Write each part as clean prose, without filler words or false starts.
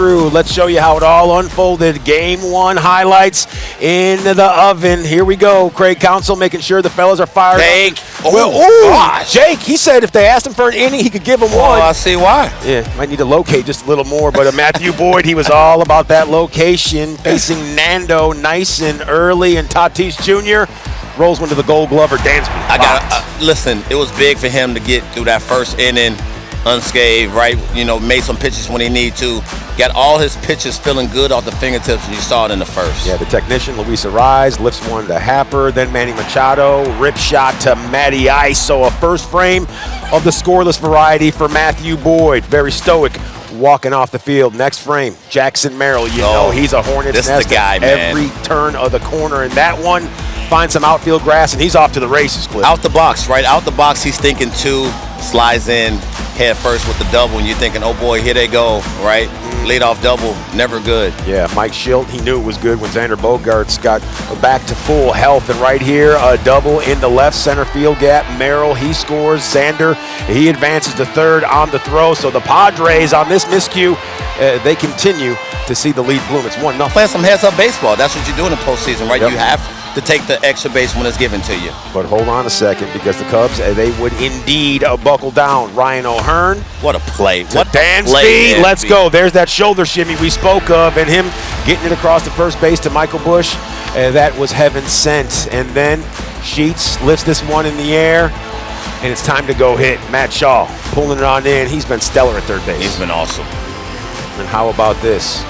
Let's show you how it all unfolded. Game 1 highlights in the oven. Here we go. Craig Counsell making sure the fellas are fired Jake. up. Gosh. Jake, he said if they asked him for an inning, he could give them one. I see why. Yeah, might need to locate just a little more. But Matthew Boyd, he was all about that location. Facing Nando nice and early. And Tatis Jr. rolls one to the Gold Glover, Dansby. Listen, it was big for him to get through that first inning unscathed, right? You know, made some pitches when he needed to. Got all his pitches feeling good off the fingertips, and you saw it in the first. Yeah, the technician, Luis Arraez, lifts one to Happer, then Manny Machado, rip shot to Matty Ice. So a first frame of the scoreless variety for Matthew Boyd. Very stoic walking off the field. Next frame, Jackson Merrill. You know he's a hornet's nest. This is the guy, man. Every turn of the corner. And that one finds some outfield grass, and he's off to the races, Cliff. Out the box, right? Out the box, he's thinking 2, slides in head first with the double, and you're thinking, oh boy, here they go, right? Leadoff double, never good. Yeah, Mike Schilt, he knew it was good when Xander Bogaerts got back to full health. And right here, a double in the left center field gap. Merrill, he scores. Xander, he advances to third on the throw. So the Padres on this miscue, they continue to see the lead bloom. It's 1-0. Playing some heads-up baseball. That's what you do in the postseason, right? Yep. You have to take the extra base when it's given to you. But hold on a second, because the Cubs, they would indeed buckle down. Ryan O'Hearn. What a play. What Dansby. Let's go. There's that shoulder shimmy we spoke of, and him getting it across the first base to Michael Busch. That was heaven sent. And then Sheets lifts this one in the air, and it's time to go hit. Matt Shaw pulling it on in. He's been stellar at third base. He's been awesome. And how about this?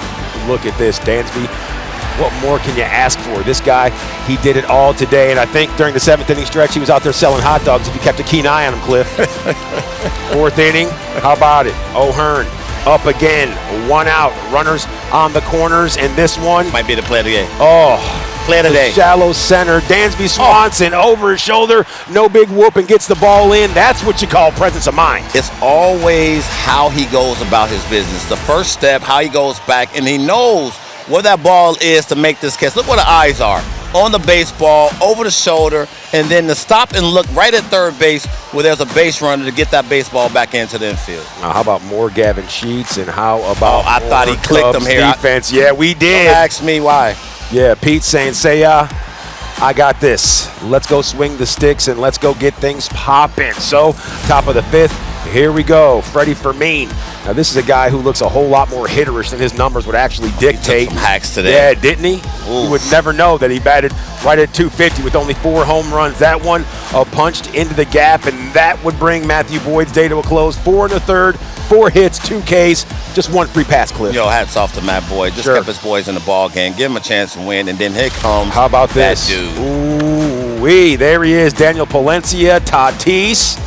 Look at this, Dansby. What more can you ask for? This guy, he did it all today, and I think during the 7th inning stretch, he was out there selling hot dogs if you kept a keen eye on him, Cliff. 4th inning, how about it? O'Hearn up again, 1 out, runners on the corners, and this one might be the play of the game. Play of the day. Shallow center, Dansby Swanson over his shoulder, no big whoop, and gets the ball in. That's what you call presence of mind. It's always how he goes about his business. The first step, how he goes back, and he knows where that ball is to make this catch. Look where the eyes are. On the baseball, over the shoulder, and then to stop and look right at third base where there's a base runner to get that baseball back into the infield. Now, how about more Gavin Sheets, and how about I thought he clicked him here. Defense. Yeah, we did. Don't ask me why. Yeah, Pete saying, I got this. Let's go swing the sticks, and let's go get things popping. So, top of the 5th, here we go. Freddie Fermin. Now, this is a guy who looks a whole lot more hitterish than his numbers would actually dictate. He took some hacks today. Yeah, didn't he? Oof. You would never know that he batted right at 250 with only 4 home runs. That one punched into the gap, and that would bring Matthew Boyd's day to a close. 4 1/3, 4 hits, 2 Ks, just 1 free pass, Cliff. Yo, hats off to Matt Boyd. Just kept his boys in the ball game. Give him a chance to win, and then here comes How about this? That dude. Ooh-wee, there he is, Daniel Palencia, Tatis,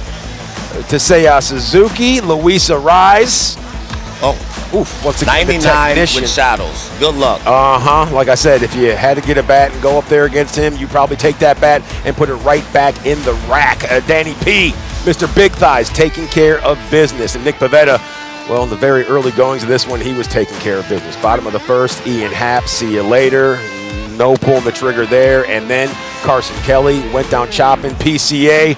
Taseya Suzuki, Luis Arraez. Once again, 99 with shadows. Good luck. Like I said, if you had to get a bat and go up there against him, you probably take that bat and put it right back in the rack. Danny P., Mr. Big Thighs, taking care of business. And Nick Pivetta, well, in the very early goings of this one, he was taking care of business. Bottom of the 1st, Ian Happ, see you later. No pulling the trigger there. And then Carson Kelly went down chopping, PCA.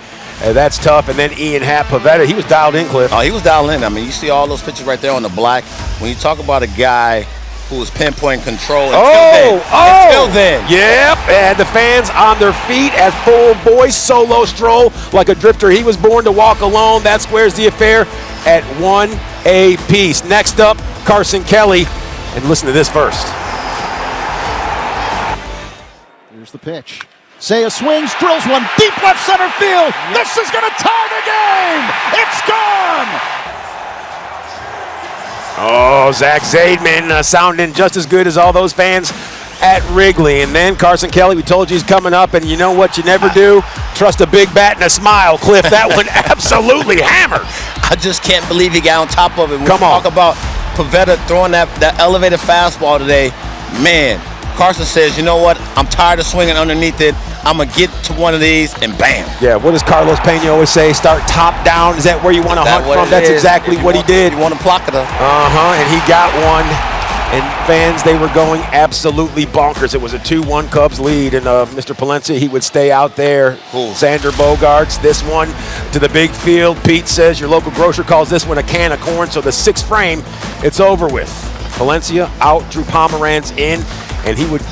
That's tough. And then Ian Happ, Pivetta, he was dialed in, Cliff. Oh, he was dialed in. I mean, you see all those pictures right there on the black. When you talk about a guy who was pinpoint control until then. Yep, and the fans on their feet at full voice, solo stroll like a drifter. He was born to walk alone. That squares the affair at 1 apiece. Next up, Carson Kelly. And listen to this first. Here's the pitch. Seiya swings, drills one deep left center field. This is going to tie the game. It's gone. Zach Zaidman sounding just as good as all those fans at Wrigley. And then Carson Kelly, we told you he's coming up, and you know what you never do? Trust a big bat and a smile, Cliff. That one absolutely hammered. I just can't believe he got on top of it. When Come on. Talk about Pivetta throwing that elevated fastball today. Man, Carson says, you know what? I'm tired of swinging underneath it. I'm going to get to one of these, and bam. Yeah, what does Carlos Pena always say? Start top down. Is that where you want to hunt from? That's exactly what he did. You want to block it up. And he got one. And fans, they were going absolutely bonkers. It was a 2-1 Cubs lead, and Mr. Palencia, he would stay out there. Cool. Xander Bogaerts, this one to the big field. Pete says your local grocer calls this one a can of corn, so the 6th frame, it's over with. Palencia out, Drew Pomeranz in, and he would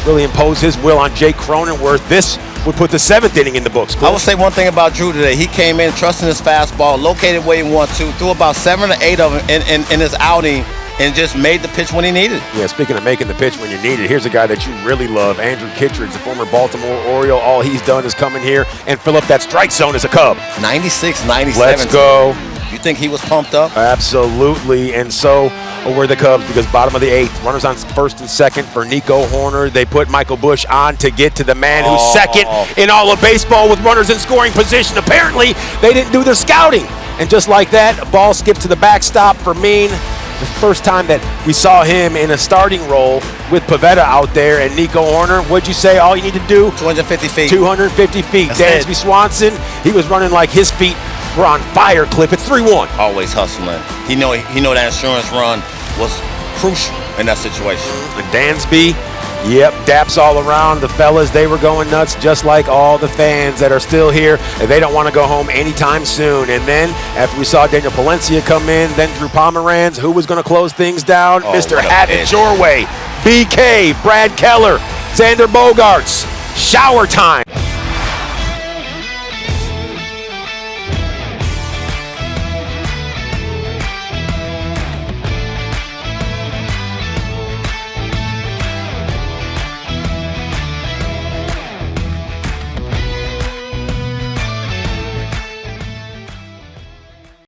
really impose his will on Jake Cronenworth. This would put the 7th inning in the books. I will say one thing about Drew today. He came in trusting his fastball, located where he wanted to, threw about 7 or 8 of them in his outing, and just made the pitch when he needed it. Yeah, speaking of making the pitch when you need it, here's a guy that you really love, Andrew Kittredge, the former Baltimore Oriole. All he's done is come in here and fill up that strike zone as a Cub. 96, 97. Let's go. You think he was pumped up? Absolutely, and so were the Cubs, because bottom of the 8th, runners on first and second for Nico Horner. They put Michael Busch on to get to the man who's second in all of baseball with runners in scoring position. Apparently, they didn't do their scouting. And just like that, a ball skipped to the backstop for Mean. The first time that we saw him in a starting role with Pivetta out there and Nico Horner. What'd you say? All you need to do? 250 feet. 250 feet. That's Dansby Swanson, he was running like his feet were on fire, Cliff. It's 3-1. Always hustling. He know that insurance run was crucial in that situation. And Dansby, yep, daps all around. The fellas, they were going nuts, just like all the fans that are still here. And they don't want to go home anytime soon. And then, after we saw Daniel Palencia come in, then Drew Pomeranz, who was going to close things down? Mr. Have It Your Way, BK, Brad Keller, Xander Bogaerts. Shower time.